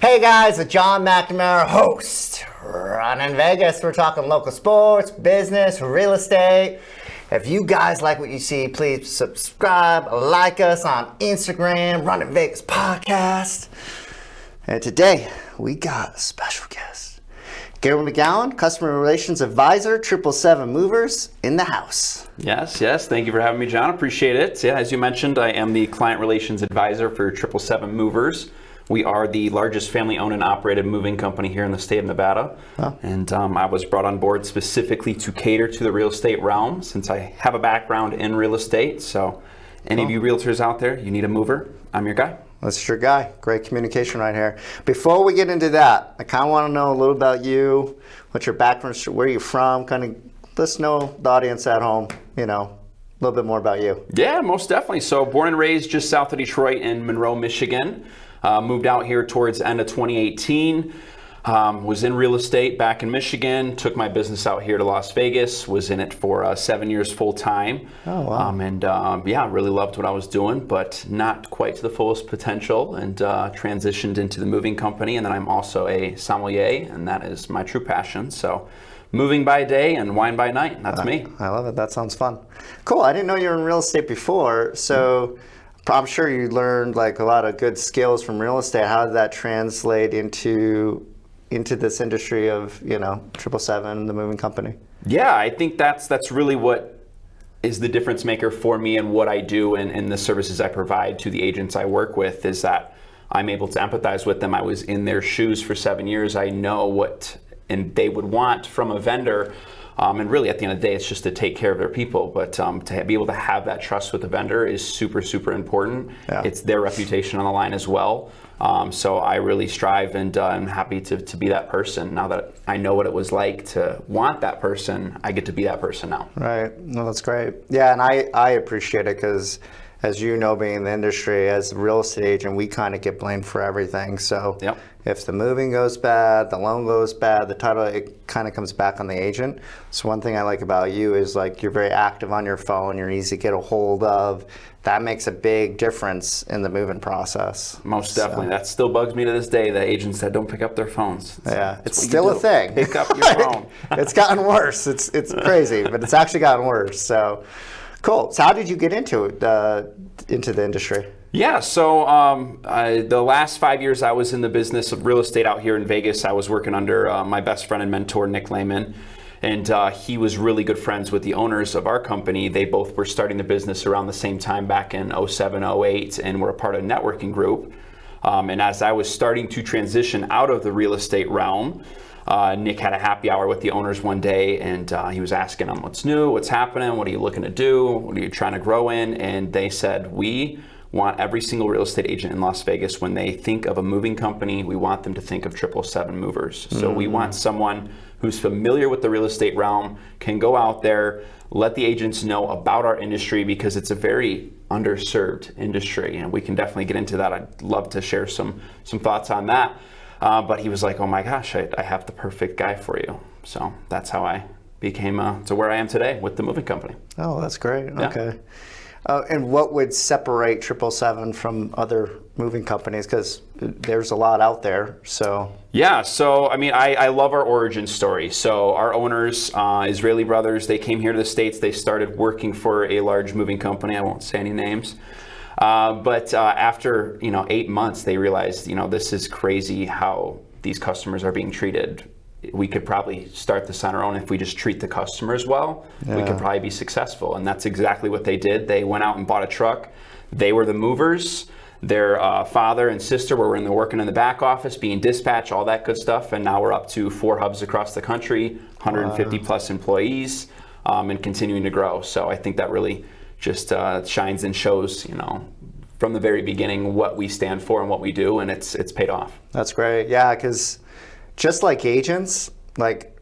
Hey guys, it's John McNamara, host. Running Vegas. We're talking local sports, business, real estate. If you guys like what you see, please subscribe, like us on Instagram, Running Vegas Podcast. And today we got a special guest, Gabriel McGowan, Customer Relations Advisor, 777 Movers in the house. Yes. Thank you for having me, John. Appreciate it. Yeah, as you mentioned, I am the Client Relations Advisor for 777 Movers. We are the largest family-owned and operated moving company here in the state of Nevada. Oh. And I was brought on board specifically to cater to the real estate realm since I have a background in real estate. So any of you realtors out there, you need a mover, I'm your guy. That's your guy. Great communication right here. Before we get into that, I kind of want to know a little about you, what's your background, where you're from, kind of let's know the audience at home, a little bit more about you. Yeah, most definitely. So born and raised just south of Detroit in Monroe, Michigan. Moved out here towards the end of 2018. Was in real estate back in Michigan. Took my business out here to Las Vegas. Was in it for 7 years full time. Oh, wow. Really loved what I was doing, but not quite to the fullest potential. And transitioned into the moving company. And then I'm also a sommelier, and that is my true passion. So moving by day and wine by night. That's me. I love it. That sounds fun. Cool. I didn't know you were in real estate before. So I'm sure you learned a lot of good skills from real estate. How did that translate into this industry of 777, the moving company? Yeah, I think that's really what is the difference maker for me and what I do and the services I provide to the agents I work with is that I'm able to empathize with them. I was in their shoes for 7 years. I know what and they would want from a vendor. And really, at the end of the day, it's just to take care of their people. But to be able to have that trust with the vendor is super, super important. Yeah. It's their reputation on the line as well. So I really strive and I'm happy to be that person. Now that I know what it was like to want that person, I get to be that person now. Right. Well, that's great. Yeah, and I appreciate it because, as you know, being in the industry, as a real estate agent, we kind of get blamed for everything. So yep. If the moving goes bad, the loan goes bad, the title, it kind of comes back on the agent. So one thing I like about you is you're very active on your phone, you're easy to get a hold of. That makes a big difference in the moving process. Most definitely. That still bugs me to this day, the agents that don't pick up their phones. It's still a thing. Pick up your phone. It's gotten worse. It's crazy, but it's actually gotten worse. So cool. So how did you get into the industry? Yeah, so the last 5 years I was in the business of real estate out here in Vegas. I was working under my best friend and mentor, Nick Lehman, and he was really good friends with the owners of our company. They both were starting the business around the same time back in 07, 08, and were a part of a networking group. And as I was starting to transition out of the real estate realm, Nick had a happy hour with the owners one day, and he was asking them, what's new, what's happening, what are you looking to do, what are you trying to grow in? And they said, we want every single real estate agent in Las Vegas, when they think of a moving company, we want them to think of 777 Movers. So we want someone who's familiar with the real estate realm, can go out there, let the agents know about our industry because it's a very underserved industry, and we can definitely get into that. I'd love to share some thoughts on that. But he was like, oh my gosh, I have the perfect guy for you. So that's how I became to where I am today with the moving company. Oh, that's great. Yeah. Okay. And what would separate 777 from other moving companies? Because there's a lot out there. So yeah, so I love our origin story. So our owners, Israeli brothers, they came here to the States. They started working for a large moving company. I won't say any names. But after 8 months, they realized this is crazy how these customers are being treated. We could probably start this on our own if we just treat the customers well. Yeah. We could probably be successful, and that's exactly what they did. They went out and bought a truck. They were the movers. Their father and sister were working in the back office, being dispatched, all that good stuff. And now we're up to 4 hubs across the country, 150 plus employees, and continuing to grow. So I think that really just shines and shows, from the very beginning what we stand for and what we do, and it's paid off. That's great. Yeah, because just like agents,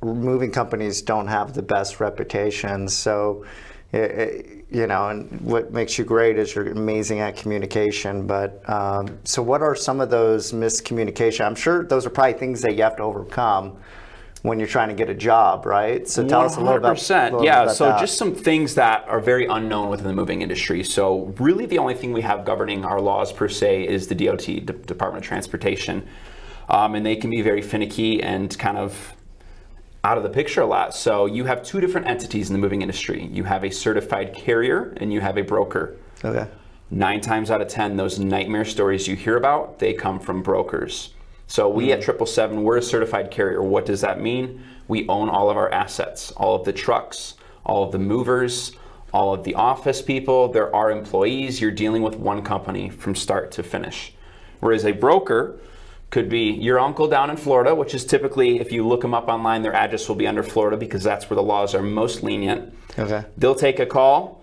moving companies don't have the best reputation. So, and what makes you great is you're amazing at communication. But so what are some of those miscommunication? I'm sure those are probably things that you have to overcome when you're trying to get a job, right? So tell us a little about about that. Just some things that are very unknown within the moving industry. So really the only thing we have governing our laws per se is the DOT, Department of Transportation. and they can be very finicky and kind of out of the picture a lot. So you have two different entities in the moving industry. You have a certified carrier and you have a broker. Okay. 9 times out of 10, those nightmare stories you hear about, they come from brokers. So we at 777, we're a certified carrier. What does that mean? We own all of our assets, all of the trucks, all of the movers, all of the office people. They're our employees. You're dealing with one company from start to finish. Whereas a broker could be your uncle down in Florida, which is typically, if you look them up online, their address will be under Florida because that's where the laws are most lenient. Okay. They'll take a call.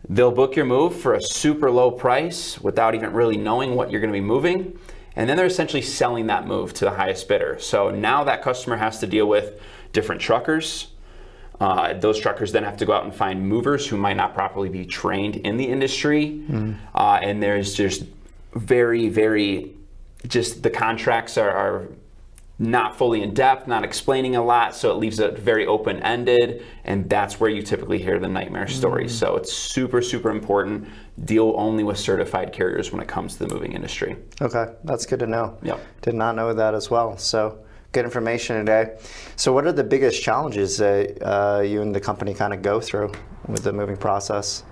They'll book your move for a super low price without even really knowing what you're going to be moving. And then they're essentially selling that move to the highest bidder. So now that customer has to deal with different truckers. Those truckers then have to go out and find movers who might not properly be trained in the industry. And there's just just the contracts are not fully in depth, not explaining a lot, so it leaves it very open-ended, and that's where you typically hear the nightmare stories. So it's super, super important. Deal only with certified carriers when it comes to the moving industry. Okay, that's good to know. Yep. Did not know that as well. So good information today. So what are the biggest challenges that you and the company kind of go through with the moving process?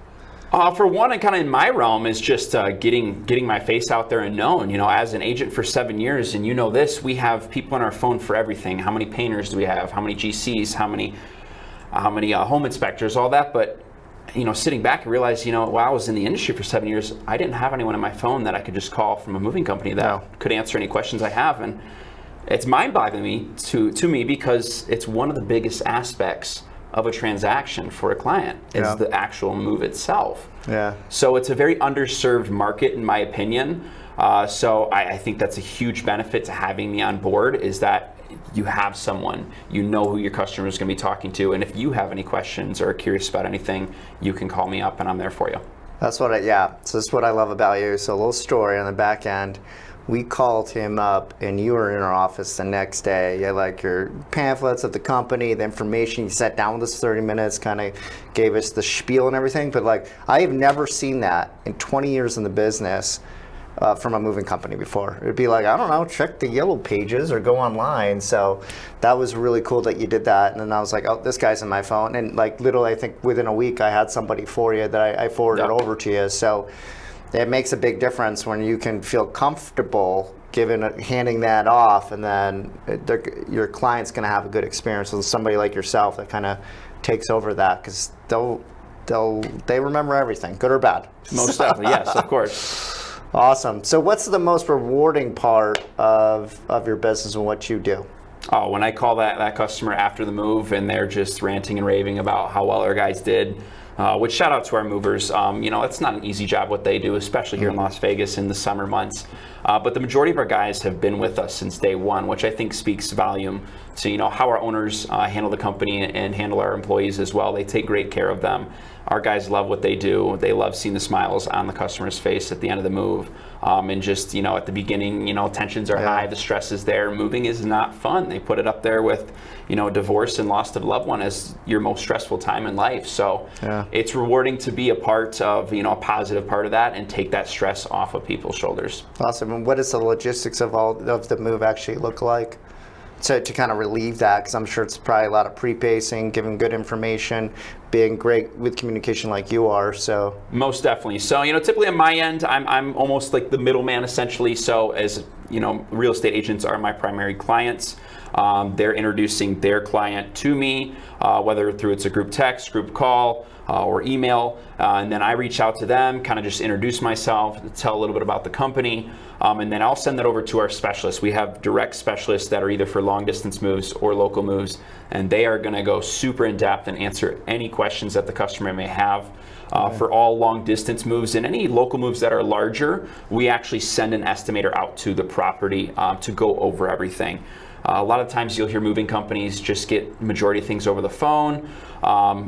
For one, and kind of in my realm, is just getting my face out there and known. You know, as an agent for 7 years, and you know this, we have people on our phone for everything. How many painters do we have? How many GCs? How many home inspectors? All that. But you know, sitting back and realize, you know, while I was in the industry for 7 years, I didn't have anyone on my phone that I could just call from a moving company that could answer any questions I have, and it's mind-boggling to me because it's one of the biggest aspects of a transaction for a client is the actual move itself. Yeah. So it's a very underserved market, in my opinion. So I think that's a huge benefit to having me on board, is that you have someone, you know who your customer is going to be talking to, and if you have any questions or are curious about anything, you can call me up and I'm there for you. That's what so that's what I love about you. So a little story on the back end. We called him up and you were in our office the next day. You had like your pamphlets of the company, the information. You sat down with us 30 minutes, kind of gave us the spiel and everything. But like, I have never seen that in 20 years in the business from a moving company before. It'd be like, I don't know, check the yellow pages or go online. So that was really cool that you did that. And then I was like, oh, this guy's on my phone. And like literally, I think within a week, I had somebody for you that I forwarded over to you. So it makes a big difference when you can feel comfortable handing that off, and then your client's going to have a good experience with somebody like yourself that kind of takes over that, because they remember everything, good or bad. Most definitely, yes, of course. Awesome. So what's the most rewarding part of your business and what you do? Oh, when I call that customer after the move and they're just ranting and raving about how well our guys did. Which shout out to our movers. You know, it's not an easy job what they do, especially here in Las Vegas in the summer months. But the majority of our guys have been with us since day one, which I think speaks volume to, you know, how our owners handle the company and handle our employees as well. They take great care of them. Our guys love what they do. They love seeing the smiles on the customer's face at the end of the move. And just, you know, at the beginning, you know, tensions are high, the stress is there. Moving is not fun. They put it up there with, you know, divorce and loss of a loved one as your most stressful time in life. So it's rewarding to be a part of, you know, a positive part of that and take that stress off of people's shoulders. Awesome. And what does the logistics of the move actually look like? To kind of relieve that, because I'm sure it's probably a lot of pre-pacing, giving good information, being great with communication like you are. So most definitely. So, you know, typically on my end, I'm almost like the middleman essentially. So as you know, real estate agents are my primary clients. They're introducing their client to me, whether through it's a group text, group call, or email, and then I reach out to them, kind of just introduce myself, tell a little bit about the company, and then I'll send that over to our specialists. We have direct specialists that are either for long distance moves or local moves, and they are going to go super in depth and answer any questions that the customer may have. For all long distance moves and any local moves that are larger, we actually send an estimator out to the property to go over everything. A lot of times you'll hear moving companies just get majority of things over the phone.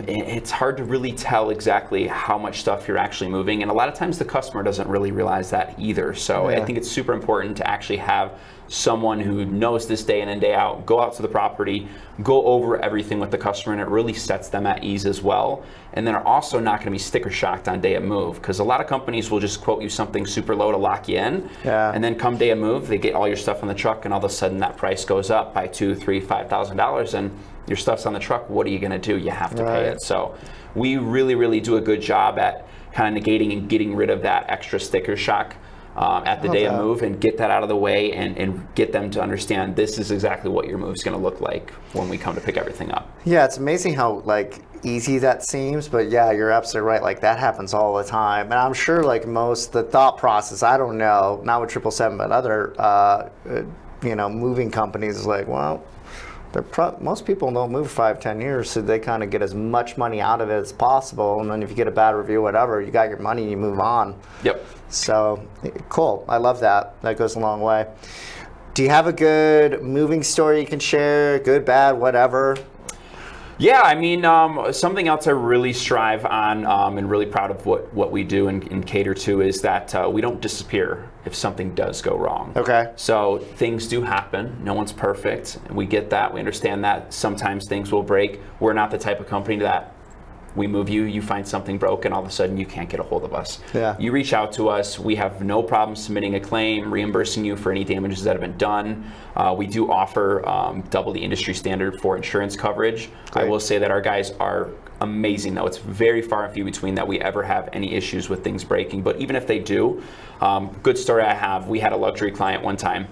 It's hard to really tell exactly how much stuff you're actually moving, and a lot of times the customer doesn't really realize that either. So I think it's super important to actually have someone who knows this day in and day out, go out to the property, go over everything with the customer, and it really sets them at ease as well. And then are also not going to be sticker shocked on day of move, because a lot of companies will just quote you something super low to lock you in, and then come day of move, they get all your stuff on the truck, and all of a sudden that price goes up by $2,000, $3,000, $5,000, and your stuff's on the truck. What are you going to do? You have to pay it. So we really, really do a good job at kind of negating and getting rid of that extra sticker shock at the day of move, and get that out of the way, and get them to understand this is exactly what your move's going to look like when we come to pick everything up. Yeah, it's amazing how like easy that seems, but yeah, you're absolutely right. Like that happens all the time, and I'm sure like the thought process, I don't know, not with 777, but other moving companies is like, well, most people don't move 5-10 years, so they kind of get as much money out of it as possible, and then if you get a bad review, whatever, you got your money, you move on. Yep. So cool. I love that. That goes a long way. Do you have a good moving story you can share? Good, bad, whatever? Yeah, I mean, something else I really strive on, and really proud of what we do and cater to, is that we don't disappear if something does go wrong. Okay. So things do happen. No one's perfect. We get that. We understand that. Sometimes things will break. We're not the type of company that we move you find something broken, all of a sudden you can't get a hold of us. Yeah. You reach out to us, we have no problem submitting a claim, reimbursing you for any damages that have been done. We do offer double the industry standard for insurance coverage. Great. I will say that our guys are amazing, though. It's very far and few between that we ever have any issues with things breaking, but even if they do, good story I have, we had a luxury client one time,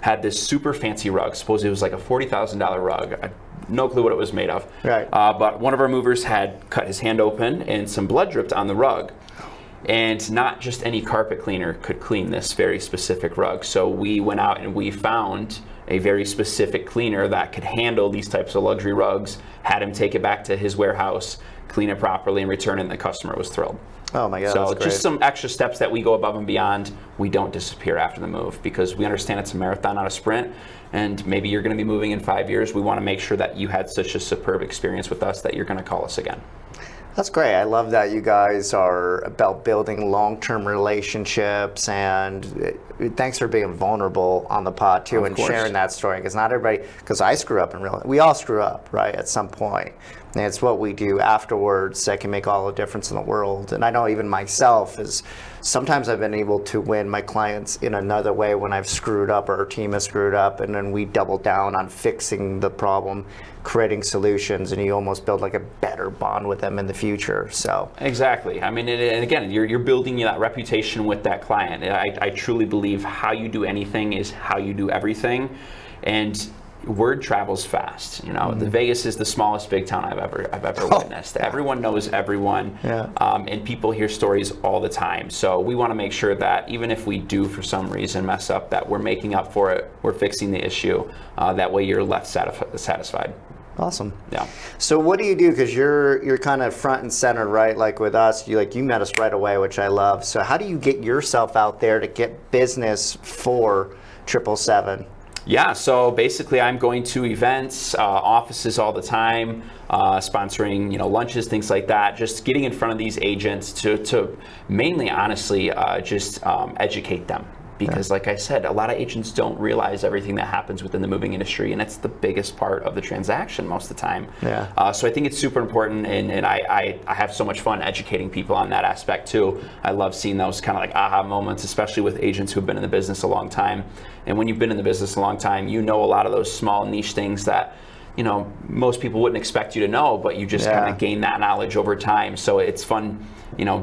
had this super fancy rug. Suppose it was like a $40,000 rug. No clue what it was made of. Right. But one of our movers had cut his hand open and some blood dripped on the rug. And not just any carpet cleaner could clean this very specific rug. So we went out and we found a very specific cleaner that could handle these types of luxury rugs, had him take it back to his warehouse, clean it properly, and return it, and the customer was thrilled. Oh my God, so that's great. Just some extra steps that we go above and beyond. We don't disappear after the move, because we understand it's a marathon, not a sprint, and maybe you're going to be moving in 5 years. We want to make sure that you had such a superb experience with us that you're going to call us again. That's great. I love that you guys are about building long-term relationships, and thanks for being vulnerable on the pod too, and sharing that story, because not everybody, because I screw up we all screw up, right, at some point. And it's what we do afterwards that can make all the difference in the world. And I know even myself is sometimes I've been able to win my clients in another way when I've screwed up or our team has screwed up, and then we double down on fixing the problem, creating solutions, and you almost build like a better bond with them in the future. So exactly. I mean, and again, you're building that reputation with that client. I truly believe how you do anything is how you do everything, and word travels fast. The Vegas is the smallest big town I've ever witnessed. Everyone knows everyone, and people hear stories all the time. So we want to make sure that even if we do for some reason mess up, that we're making up for it. We're fixing the issue. That way you're left satisfied. Awesome. Yeah. So what do you do? Because you're kind of front and center, right? Like with us, you met us right away, which I love. So how do you get yourself out there to get business for 777? Yeah, so basically I'm going to events, offices all the time, sponsoring lunches, things like that, just getting in front of these agents to mainly, honestly, just educate them. Because like I said, a lot of agents don't realize everything that happens within the moving industry, and it's the biggest part of the transaction most of the time. Yeah. So I think it's super important, and I have so much fun educating people on that aspect too. I love seeing those kind of like aha moments, especially with agents who've been in the business a long time. And when you've been in the business a long time, you know a lot of those small niche things that most people wouldn't expect you to know, but you just kind of gain that knowledge over time. So it's fun,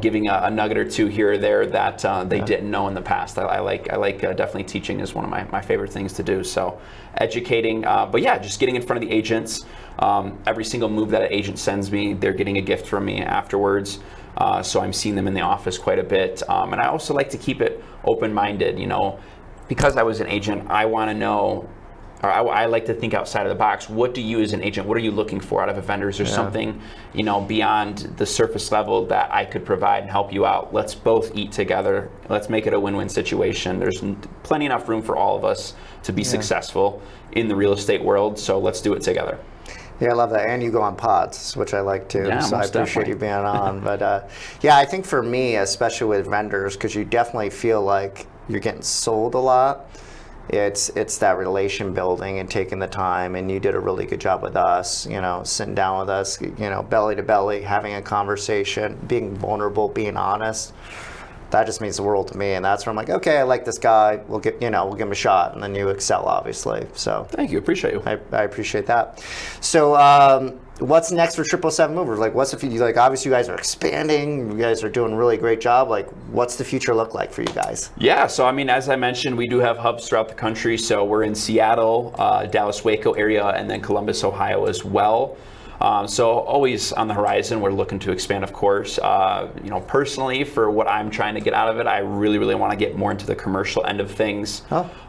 giving a nugget or two here or there that they didn't know in the past. I like definitely teaching is one of my favorite things to do. So educating, but yeah, just getting in front of the agents. Every single move that an agent sends me, they're getting a gift from me afterwards. So I'm seeing them in the office quite a bit. And I also like to keep it open-minded, because I was an agent, I want to know, or I like to think outside of the box. What do you as an agent, what are you looking for out of a vendor? Is there something, beyond the surface level that I could provide and help you out? Let's both eat together. Let's make it a win-win situation. There's plenty enough room for all of us to be successful in the real estate world, so let's do it together. Yeah, I love that. And you go on pods, which I like too. Yeah, so I appreciate you being on. But yeah, I think for me, especially with vendors, because you definitely feel like you're getting sold a lot. it's that relation building and taking the time, and you did a really good job with us, sitting down with us, belly to belly, having a conversation, being vulnerable, being honest. That just means the world to me, and that's where I'm like, okay, I like this guy. We'll give him a shot, and then you excel, obviously. So thank you, appreciate you. I appreciate that. So, what's next for 777 Movers? Like, what's the future? Like, obviously, you guys are expanding. You guys are doing a really great job. Like, what's the future look like for you guys? Yeah, so I mean, as I mentioned, we do have hubs throughout the country. So we're in Seattle, Dallas, Waco area, and then Columbus, Ohio as well. So always on the horizon, we're looking to expand, of course. Personally, for what I'm trying to get out of it, I really, really want to get more into the commercial end of things.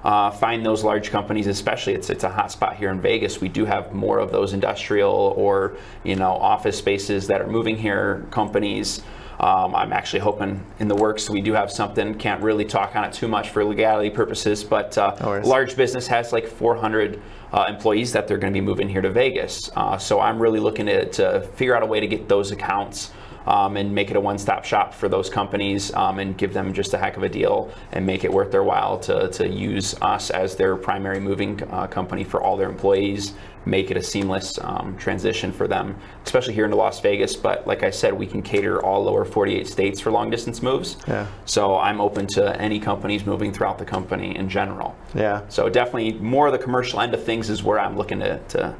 Find those large companies, especially it's a hot spot here in Vegas. We do have more of those industrial or office spaces that are moving here, companies. I'm actually hoping in the works. We do have something, can't really talk on it too much for legality purposes, but large business has like 400 employees that they're going to be moving here to Vegas. So I'm really looking to figure out a way to get those accounts and make it a one-stop shop for those companies and give them just a heck of a deal and make it worth their while to use us as their primary moving company for all their employees, make it a seamless transition for them, especially here into Las Vegas. But like I said, we can cater all lower 48 states for long distance moves. Yeah. So I'm open to any companies moving throughout the company in general. Yeah. So definitely more of the commercial end of things is where I'm looking to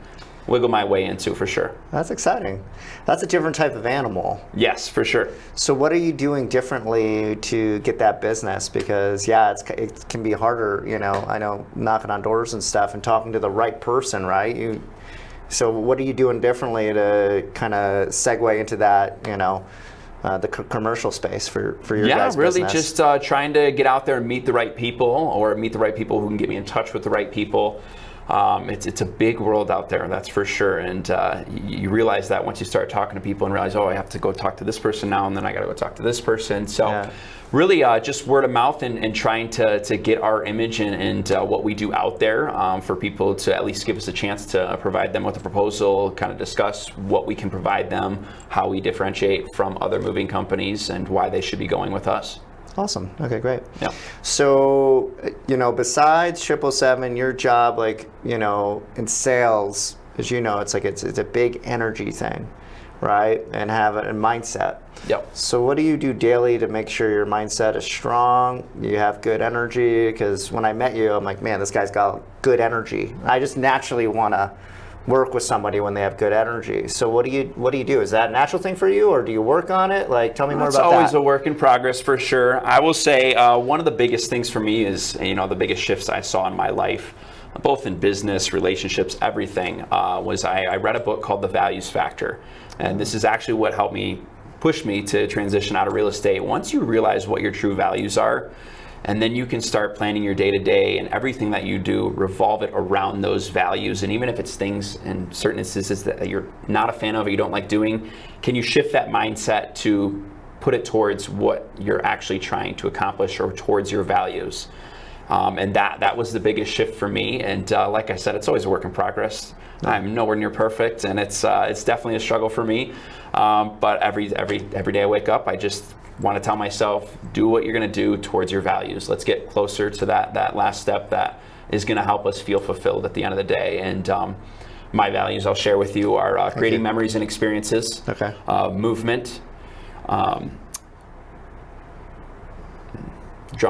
wiggle my way into, for sure. That's exciting. That's a different type of animal. Yes, for sure. So what are you doing differently to get that business? Because it can be harder, I know, knocking on doors and stuff and talking to the right person, right? So what are you doing differently to kind of segue into that, the commercial space for your guys' really business? Just trying to get out there and meet the right people, or meet the right people who can get me in touch with the right people. It's a big world out there, that's for sure, and you realize that once you start talking to people and realize, I have to go talk to this person now, and then I got to go talk to this person. So really just word of mouth and trying to get our image and what we do out there for people to at least give us a chance to provide them with a proposal, kind of discuss what we can provide them, how we differentiate from other moving companies, and why they should be going with us. Awesome. Okay, great. Yeah. So, besides 777, your job, in sales, as it's a big energy thing, right? And have a mindset. Yep. So what do you do daily to make sure your mindset is strong, you have good energy? Because when I met you, I'm like, man, this guy's got good energy. I just naturally want to work with somebody when they have good energy. So what do you do? Is that a natural thing for you, or do you work on it? Tell me more about that. It's always a work in progress, for sure. I will say one of the biggest things for me is, the biggest shifts I saw in my life, both in business, relationships, everything, was I read a book called The Values Factor. And this is actually what helped me, push me to transition out of real estate. Once you realize what your true values are, and then you can start planning your day-to-day, and everything that you do, revolve it around those values. And even if it's things in certain instances that you're not a fan of or you don't like doing, can you shift that mindset to put it towards what you're actually trying to accomplish, or towards your values? And that was the biggest shift for me. And like I said, it's always a work in progress. I'm nowhere near perfect, and it's definitely a struggle for me. But every day I wake up, I just want to tell myself, do what you're going to do towards your values. Let's get closer to that last step that is going to help us feel fulfilled at the end of the day. And my values I'll share with you are creating memories and experiences, movement, drawing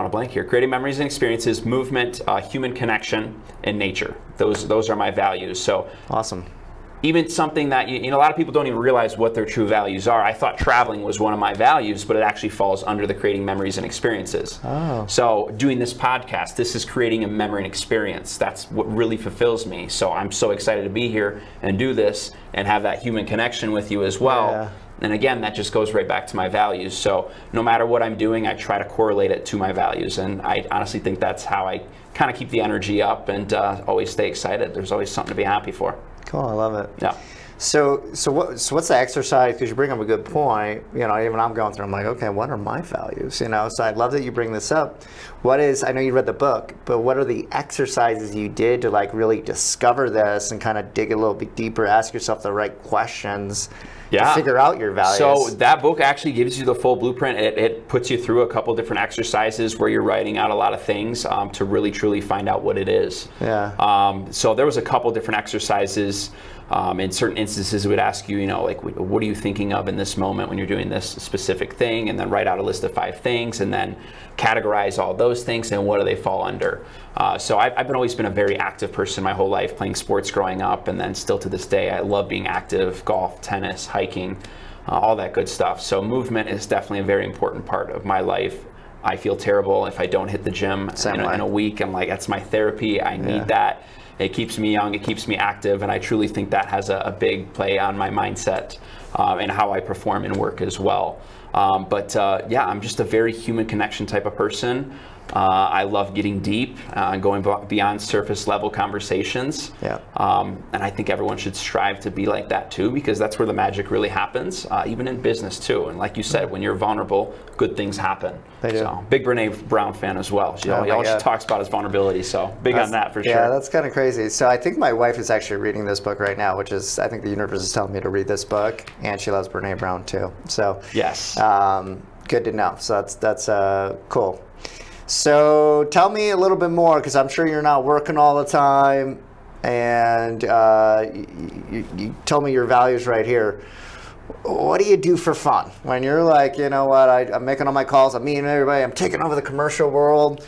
a blank here, creating memories and experiences, movement, human connection, and nature. Those are my values. So awesome. Even something that, a lot of people don't even realize what their true values are. I thought traveling was one of my values, but it actually falls under the creating memories and experiences. Oh. So doing this podcast, this is creating a memory and experience. That's what really fulfills me. So I'm so excited to be here and do this and have that human connection with you as well. Yeah. And again, that just goes right back to my values. So no matter what I'm doing, I try to correlate it to my values. And I honestly think that's how I kind of keep the energy up and always stay excited. There's always something to be happy for. Cool, I love it. Yeah. So what's the exercise? Because you bring up a good point. Even I'm going through. I'm like, okay, what are my values? So I'd love that you bring this up. I know you read the book, but what are the exercises you did to like really discover this and kind of dig a little bit deeper, ask yourself the right questions to figure out your values? So that book actually gives you the full blueprint. It puts you through a couple different exercises where you're writing out a lot of things to really truly find out what it is. Yeah. So there was a couple different exercises. In certain instances, it would ask you, like, what are you thinking of in this moment when you're doing this specific thing, and then write out a list of 5 things, and then categorize all those things and what do they fall under. So I've always been a very active person my whole life, playing sports growing up, and then still to this day, I love being active, golf, tennis, hiking, all that good stuff. So movement is definitely a very important part of my life. I feel terrible if I don't hit the gym in a week. I'm like, that's my therapy. I need that. It keeps me young, it keeps me active, and I truly think that has a big play on my mindset and how I perform in work as well. But I'm just a very human connection type of person. I love getting deep and going beyond surface level conversations. Yeah. And I think everyone should strive to be like that too, because that's where the magic really happens, even in business too. And like you said, when you're vulnerable, good things happen. They do. So big Brene Brown fan as well. All she talks about is vulnerability. So big on that for sure. Yeah, that's kind of crazy. So I think my wife is actually reading this book right now, which is, I think the universe is telling me to read this book, and she loves Brene Brown too. So yes. Good to know. So that's cool. So tell me a little bit more, because I'm sure you're not working all the time, and you told me your values right here. What do you do for fun when you're like, you know what, I'm making all my calls, I'm meeting everybody, I'm taking over the commercial world?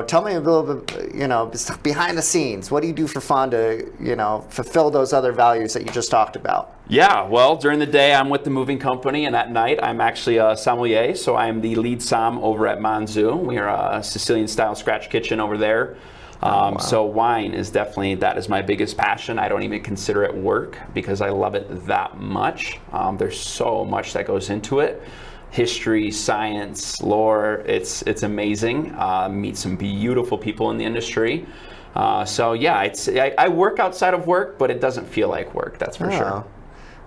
Tell me a little bit, behind the scenes. What do you do for fun to, fulfill those other values that you just talked about? Yeah, well, during the day, I'm with the moving company, and at night, I'm actually a sommelier. So I'm the lead som over at Manzu. We are a Sicilian-style scratch kitchen over there. Wow. So wine is definitely, that is my biggest passion. I don't even consider it work because I love it that much. There's so much that goes into it. History, science, lore, it's amazing. Meet some beautiful people in the industry. I work outside of work, but it doesn't feel like work, that's for sure.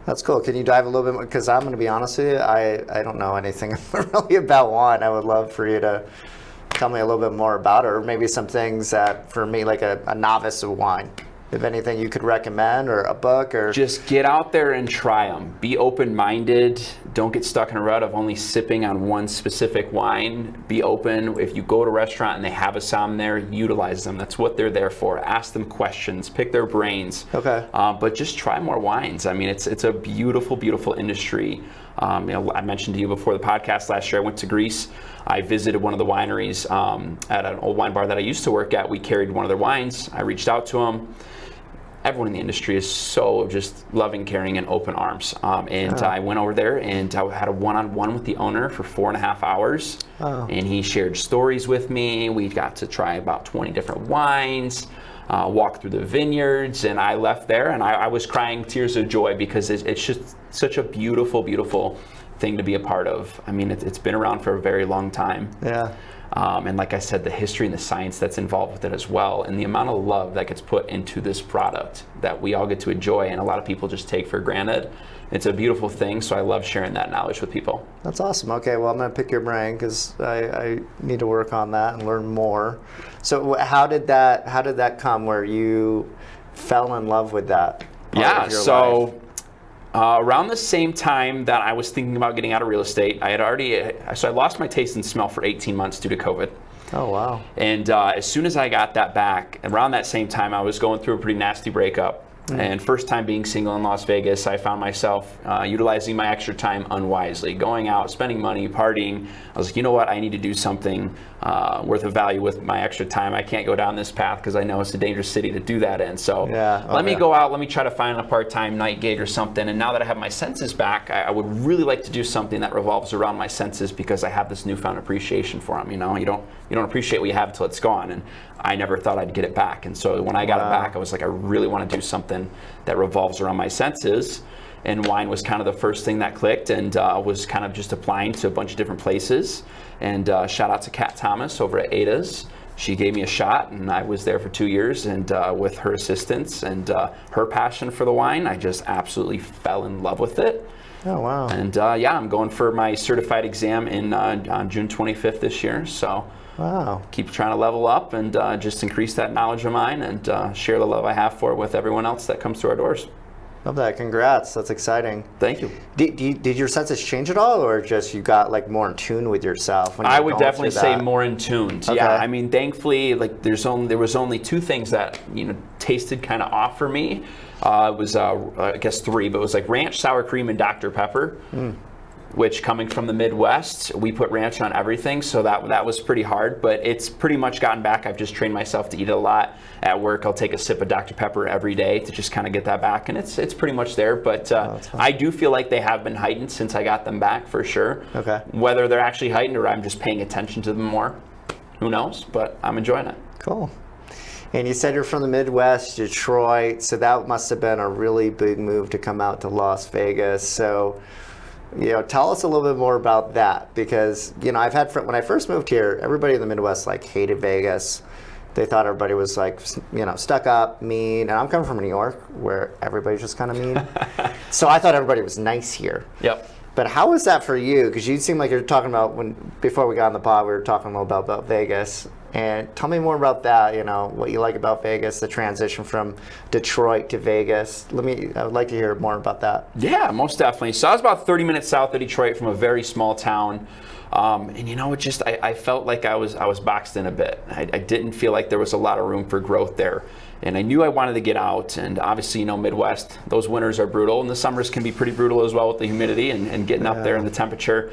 That's cool. Can you dive a little bit more? Because I'm going to be honest with you, I don't know anything really about wine. I would love for you to tell me a little bit more about it, or maybe some things that, for me, like a novice of wine, if anything you could recommend, or a book, or just get out there and try them. Be open-minded. Don't get stuck in a rut of only sipping on one specific wine. Be open. If you go to a restaurant and they have a som there, utilize them. That's what they're there for. Ask them questions. Pick their brains. Okay. But just try more wines. I mean, it's a beautiful, beautiful industry. I mentioned to you before the podcast last year, I went to Greece. I visited one of the wineries at an old wine bar that I used to work at. We carried one of their wines. I reached out to them. Everyone in the industry is so just loving, caring, and open arms. I went over there and I had a one-on-one with the owner for 4.5 hours. Oh. And he shared stories with me. We got to try about 20 different wines, walk through the vineyards, and I left there and I was crying tears of joy because it's just such a beautiful, beautiful thing to be a part of. I mean, it's been around for a very long time. Yeah. And like I said, the history and the science that's involved with it as well, and the amount of love that gets put into this product that we all get to enjoy and a lot of people just take for granted. It's a beautiful thing, so I love sharing that knowledge with people. That's awesome. Okay, well, I'm going to pick your brain because I need to work on that and learn more. So how did that come where you fell in love with that part of your life? Around the same time that I was thinking about getting out of real estate, I lost my taste and smell for 18 months due to COVID. Oh, wow. And as soon as I got that back, around that same time, I was going through a pretty nasty breakup. And first time being single in Las Vegas, I found myself utilizing my extra time unwisely, going out, spending money, partying. I was like, you know what, I need to do something worth of value with my extra time. I can't go down this path because I know it's a dangerous city to do that in. So let me go out, let me try to find a part-time night gig or something. And now that I have my senses back, I would really like to do something that revolves around my senses because I have this newfound appreciation for them. You know, you don't appreciate what you have until it's gone. And I never thought I'd get it back. And so when I got it back, I was like, I really want to do something that revolves around my senses. And wine was kind of the first thing that clicked, and was kind of just applying to a bunch of different places. And shout out to Kat Thomas over at Ada's. She gave me a shot, and I was there for 2 years. And with her assistance and her passion for the wine, I just absolutely fell in love with it. Oh, wow. And yeah, I'm going for my certified exam on June 25th this year. So Wow. keep trying to level up and just increase that knowledge of mine and share the love I have for it with everyone else that comes through our doors. Love that. Congrats. That's exciting. Thank you. Did your senses change at all, or just you got like more in tune with yourself? When you I were would going definitely through say that? more in tune. Okay. Yeah, I mean, thankfully, like there was only two things that tasted kind of off for me. It was I guess three, but it was like ranch, sour cream, and Dr. Pepper. Which, coming from the Midwest, we put ranch on everything, so that was pretty hard. But it's pretty much gotten back. I've just trained myself to eat a lot. At work, I'll take a sip of Dr. Pepper every day to just kind of get that back, and it's pretty much there. But I do feel like they have been heightened since I got them back, for sure. Okay. Whether they're actually heightened or I'm just paying attention to them more, who knows? But I'm enjoying it. Cool. And you said you're from the Midwest, Detroit, so that must have been a really big move to come out to Las Vegas. So, tell us a little bit more about that, because I've had when I first moved here, everybody in the Midwest like hated Vegas. They thought everybody was like stuck up, mean, and I'm coming from New York where everybody's just kind of mean. So I thought everybody was nice here. Yep. But how was that for you? Because you seem like you're talking about before we got on the pod, we were talking a little about Vegas. And tell me more about that, what you like about Vegas, the transition from Detroit to Vegas. I would like to hear more about that. Yeah, most definitely. So I was about 30 minutes south of Detroit from a very small town. And I felt like I was boxed in a bit. I didn't feel like there was a lot of room for growth there. And I knew I wanted to get out. And obviously, Midwest, those winters are brutal. And the summers can be pretty brutal as well with the humidity and getting up there in the temperature.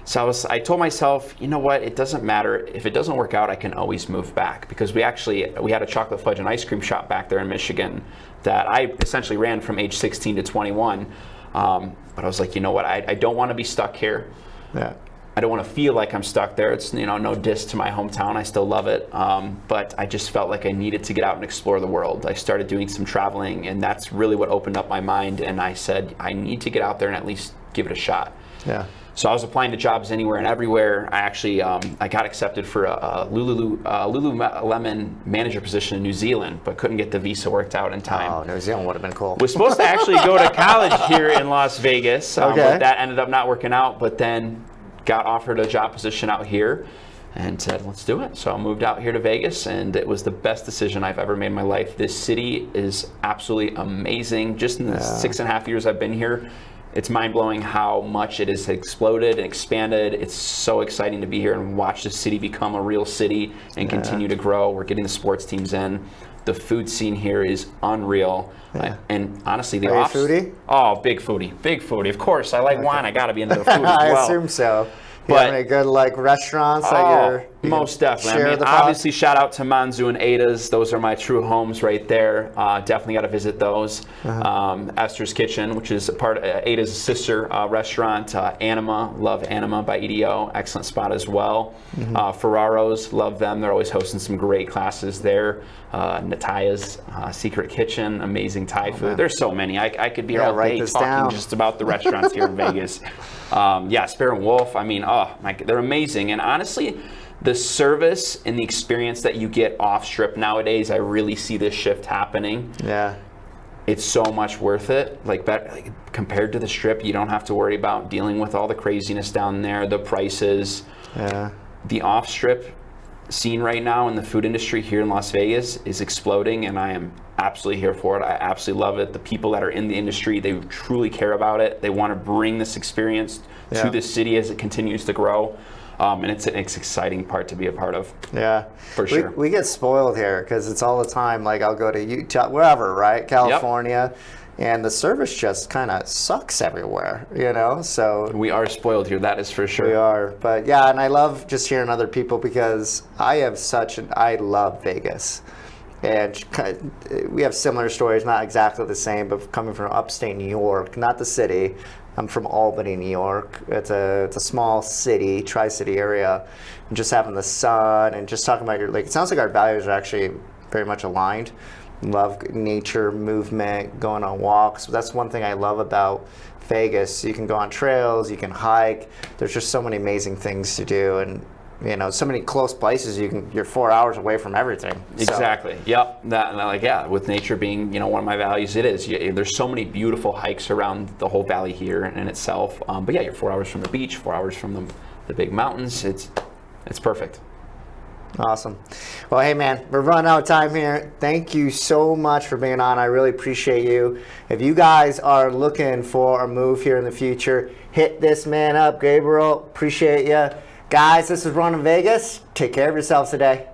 So I told myself, you know what, it doesn't matter. If it doesn't work out, I can always move back. Because we had a chocolate fudge and ice cream shop back there in Michigan that I essentially ran from age 16 to 21. But I was like, you know what, I don't want to be stuck here. Yeah. I don't want to feel like I'm stuck there. It's no diss to my hometown. I still love it. But I just felt like I needed to get out and explore the world. I started doing some traveling, and that's really what opened up my mind. And I said, I need to get out there and at least give it a shot. Yeah. So I was applying to jobs anywhere and everywhere. I actually I got accepted for a Lululemon manager position in New Zealand, but couldn't get the visa worked out in time. Oh, New Zealand would have been cool. Was supposed to actually go to college here in Las Vegas, Okay. but that ended up not working out. But then got offered a job position out here and said, let's do it. So I moved out here to Vegas, and it was the best decision I've ever made in my life. This city is absolutely amazing. Just in the 6.5 years I've been here, it's mind-blowing how much it has exploded and expanded. It's so exciting to be here and watch the city become a real city and continue to grow. We're getting the sports teams in. The food scene here is unreal. Yeah. And honestly, Are you a foodie? Oh, big foodie. Of course, I like wine. I got to be into the food as well. I assume so. You have any good restaurants that you most definitely. share I mean, the pod? obviously, shout out to Manzu and Ada's. Those are my true homes right there. Definitely got to visit those. Esther's Kitchen, which is a part of Ada's sister restaurant. Anima, love Anima by EDO. Excellent spot as well. Ferraro's, love them. They're always hosting some great classes there. Nataya's Secret Kitchen, amazing Thai food. Man. There's so many. I could be here all write day this talking down. just about the restaurants here in Vegas. Spear and Wolf. I mean, they're amazing. And honestly, the service and the experience that you get off strip nowadays, I really see this shift happening. Yeah. It's so much worth it. Like compared to the strip, you don't have to worry about dealing with all the craziness down there, the prices. Yeah. The off strip scene right now in the food industry here in Las Vegas is exploding, and I am absolutely here for it. I absolutely love it. The people that are in the industry, they truly care about it. They want to bring this experience to this city as it continues to grow. And it's an exciting part to be a part of. Yeah. For sure. We get spoiled here because it's all the time. Like I'll go to Utah, wherever, right? California. And the service just kind of sucks everywhere, so. We are spoiled here, that is for sure. We are, but yeah, and I love just hearing other people because I love Vegas. And we have similar stories, not exactly the same, but coming from upstate New York, not the city. I'm from Albany, New York. It's a small city, tri-city area. And just having the sun and just talking about it sounds like our values are actually very much aligned. Love nature, movement, going on walks. That's one thing I love about Vegas. You can go on trails, you can hike. There's just so many amazing things to do. And you know, so many close places. You're 4 hours away from everything. Exactly. Yep. With nature being, one of my values, it is. There's so many beautiful hikes around the whole valley here in itself. But yeah, you're 4 hours from the beach, 4 hours from the big mountains. It's perfect. Awesome. Well, hey man, we're running out of time here. Thank you so much for being on. I really appreciate you. If you guys are looking for a move here in the future, hit this man up. Gabriel, appreciate you. Guys, this is Ron in Vegas. Take care of yourselves today.